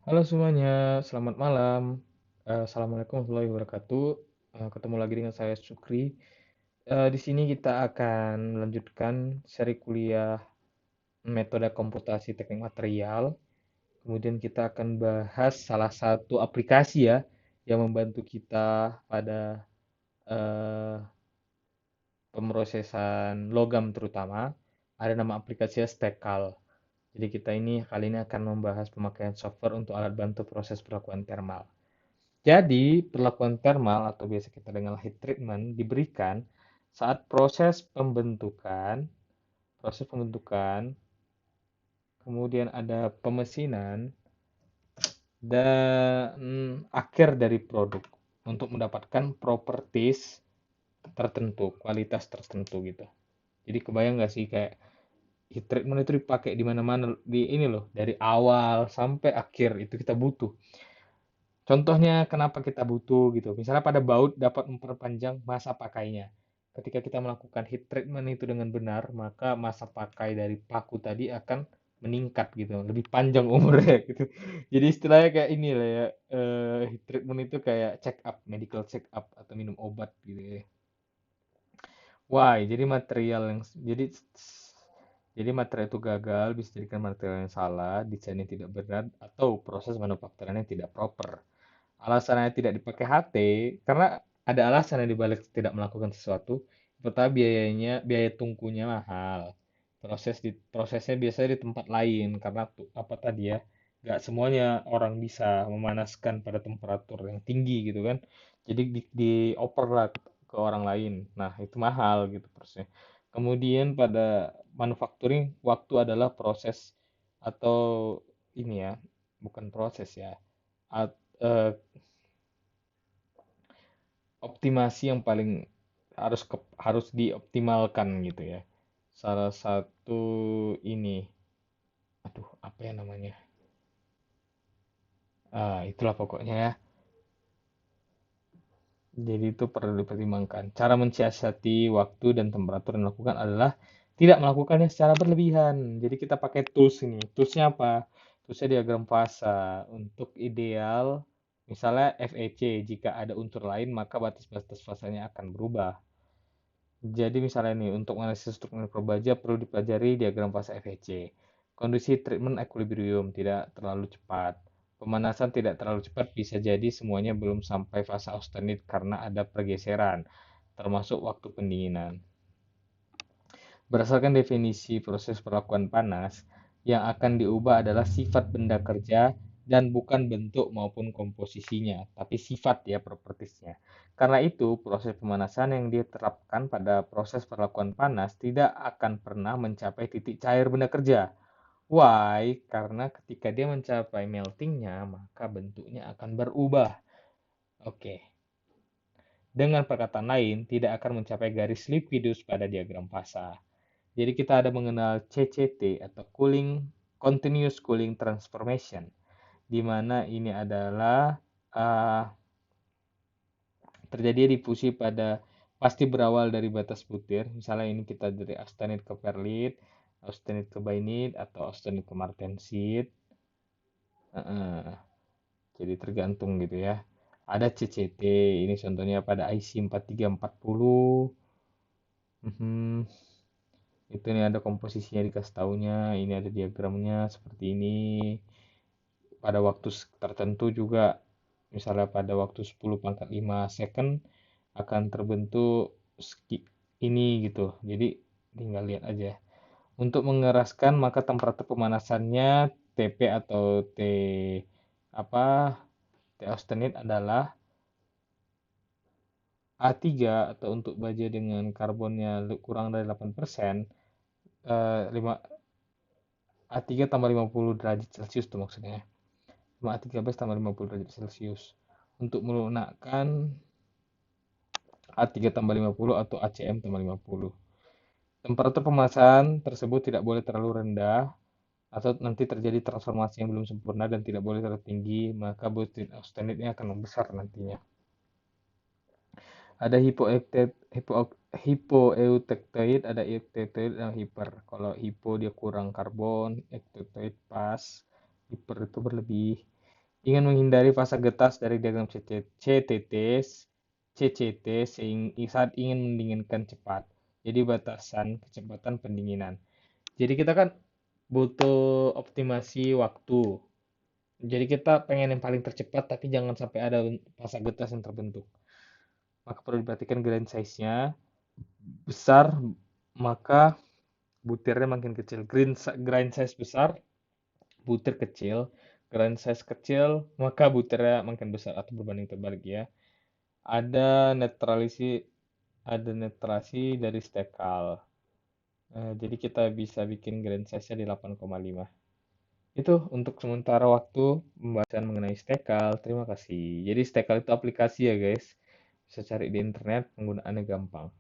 Halo semuanya, selamat malam. Assalamualaikum warahmatullahi wabarakatuh. Ketemu lagi dengan saya Sukri. Di sini kita akan melanjutkan seri kuliah metode komputasi teknik material. Kemudian kita akan bahas salah satu aplikasi ya yang membantu kita pada eh, pemrosesan logam terutama. Ada nama aplikasinya Stekal. Jadi kita ini kali ini akan membahas pemakaian software untuk alat bantu proses perlakuan thermal. Jadi, perlakuan thermal atau biasa kita dengar heat treatment diberikan saat proses pembentukan, kemudian ada pemesinan dan akhir dari produk untuk mendapatkan properties tertentu, kualitas tertentu gitu. Jadi kebayang nggak sih kayak heat treatment itu dipakai di mana-mana di ini loh, dari awal sampai akhir itu kita butuh. Contohnya kenapa kita butuh gitu. Misalnya pada baut dapat memperpanjang masa pakainya. Ketika kita melakukan heat treatment itu dengan benar, maka masa pakai dari paku tadi akan meningkat gitu, lebih panjang umurnya gitu. Jadi istilahnya kayak ini lah ya, heat treatment itu kayak check up, medical check up atau minum obat gitu ya. Why? Jadi material itu gagal bisa jadikan material yang salah, desainnya tidak benar, atau proses manufakturnya tidak proper. Alasannya tidak dipakai HT karena ada alasan yang dibalik tidak melakukan sesuatu. Pertama biaya tungkunya mahal. Prosesnya biasanya di tempat lain karena apa tadi ya, nggak semuanya orang bisa memanaskan pada temperatur yang tinggi gitu kan. Jadi dioper lah ke orang lain. Nah itu mahal gitu prosesnya. Kemudian pada manufacturing waktu adalah proses atau ini ya, bukan proses ya, eh, optimasi yang paling harus dioptimalkan gitu ya. Salah satu ini, aduh apa ya namanya? Itulah pokoknya ya. Jadi itu perlu dipertimbangkan. Cara mensiasati waktu dan temperatur yang dilakukan adalah tidak melakukannya secara berlebihan. Jadi kita pakai tools ini. Toolsnya apa? Toolsnya diagram fasa. Untuk ideal, misalnya FEC. Jika ada unsur lain, maka batas-batas fasanya akan berubah. Jadi misalnya nih, untuk analisis struktur mikrobaja perlu dipelajari diagram fase FEC. Kondisi treatment equilibrium tidak terlalu cepat. Pemanasan tidak terlalu cepat bisa jadi semuanya belum sampai fase austenit karena ada pergeseran, termasuk waktu pendinginan. Berdasarkan definisi proses perlakuan panas, yang akan diubah adalah sifat benda kerja dan bukan bentuk maupun komposisinya, tapi sifat ya propertisnya. Karena itu, proses pemanasan yang diterapkan pada proses perlakuan panas tidak akan pernah mencapai titik cair benda kerja. Why? Karena ketika dia mencapai meltingnya, maka bentuknya akan berubah. Oke. Dengan perkataan lain, tidak akan mencapai garis liquidus pada diagram fasa. Jadi kita ada mengenal CCT atau Continuous Cooling Transformation, di mana ini adalah uh, terjadi difusi pada pasti berawal dari batas butir. Misalnya ini kita dari austenit ke perlit, austenit ke bainit, atau austenit ke martensit. Uh, jadi tergantung gitu ya. Ada CCT, ini contohnya pada IC 4340. Hmm, itu nih ada komposisinya dikasih taunya, ini ada diagramnya seperti ini. Pada waktu tertentu juga, misalnya pada waktu 10 pangkat 5 second akan terbentuk ini gitu. Jadi tinggal lihat aja. Untuk mengeraskan maka temperatur pemanasannya TP atau T apa T austenit adalah A3 atau untuk baja dengan karbonnya kurang dari 8%, 5 A3 tambah 50 derajat Celcius tuh maksudnya. 5A13 tambah 50 derajat Celcius. Untuk melunakkan A3 tambah 50 atau ACM tambah 50. Temperatur pemanasan tersebut tidak boleh terlalu rendah atau nanti terjadi transformasi yang belum sempurna dan tidak boleh terlalu tinggi, maka butir austenitnya akan membesar nantinya. Ada hypoeutectoid, ada eutectoid, dan hiper. Kalau hypo dia kurang karbon, eutectoid pas, hiper itu berlebih. Ingin menghindari fase getas dari diagram CCT saat ingin mendinginkan cepat. Jadi batasan kecepatan pendinginan. Jadi kita kan butuh optimasi waktu. Jadi kita pengen yang paling tercepat tapi jangan sampai ada fase getas yang terbentuk. Maka perlu diperhatikan grind size-nya besar, maka butirnya makin kecil. Grind size besar, butir kecil. Grind size kecil, maka butirnya makin besar atau berbanding terbalik ya. Ada netralisi ada netrasi dari stekal. Jadi kita bisa bikin grand size-nya di 8,5. Itu untuk sementara waktu pembahasan mengenai stekal. Terima kasih. Jadi stekal itu aplikasi ya guys. Bisa cari di internet, penggunaannya gampang.